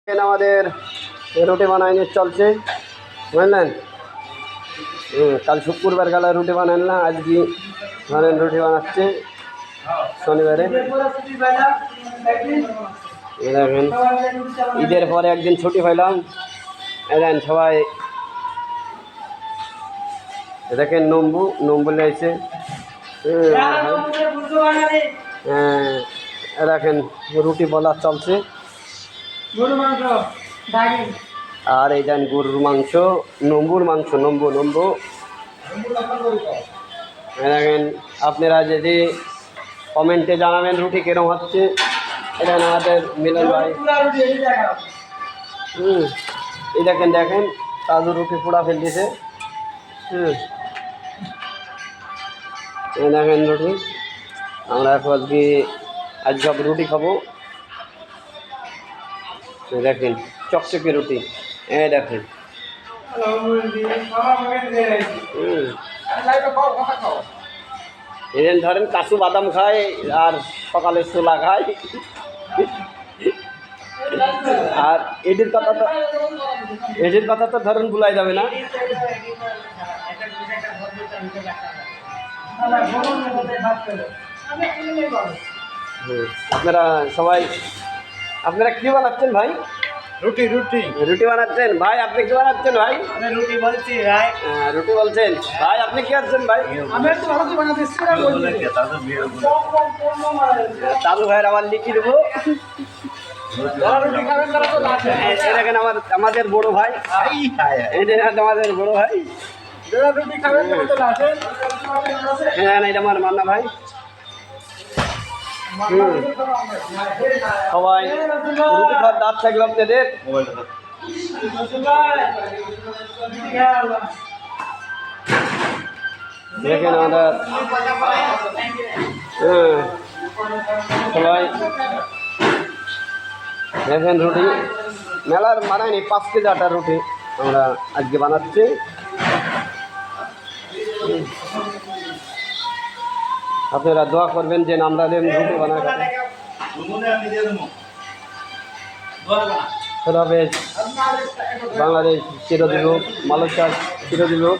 আমাদের রুটি বানাইনি চলছে বুঝলেন। কাল শুক্রবার গেলে রুটি বানান না, আজকে ধরেন রুটি বানাচ্ছে শনিবারে। দেখেন ঈদের পরে একদিন ছুটি পাইলাম, দেখেন সবাই দেখেন নম্বু লেগেছে। দেখেন রুটি বলা চলছে, আর এই দেন গরুর মাংস, নম্বুর মাংস, নম্বু দেখেন। আপনারা যদি কমেন্টে জানাবেন রুটি কিরম হচ্ছে। এটা আমাদের মিলন ভাই। এই দেখেন তাজু রুটি পোড়া ফেলতেছে। এই দেখেন রুটি, আমরা আজ সব রুটি খাবো। দেখেন চকচকে রুটি, দেখেন। এদিন ধরেন কাজু বাদাম খায় আর সকালে ছোলা খায়। আর এটির কথা তো ধরেন ভুলাই যাবে না। আপনারা কি বানাচ্ছেন ভাই? রুটি বানাচ্ছেন ভাই। আপনি কি বানাচ্ছেন ভাই? রুটি বলছি ভাই। রুটি বলছেন ভাই। আপনি কি আছেন ভাই? দাদু ভাইয়ের আবার লিখি দেবো। দেখেন আমাদের বড় ভাই, আমাদের বড় ভাই। হ্যাঁ, এটা আমার মান্না ভাই। সবাই রুটি খাওয়ার দাঁত থাকলো আপনাদের। দেখেন আমাদের সবাই দেখেন রুটি মেলার বানায়নি, 5 কেজি আটার রুটি আমরা আজকে বানাচ্ছি। আপনারা দোয়া করবেন যে আমরা রুটি বানাই বাংলাদেশ চিরদিন হোক, মালয়েশিয়া চিরদিন হোক।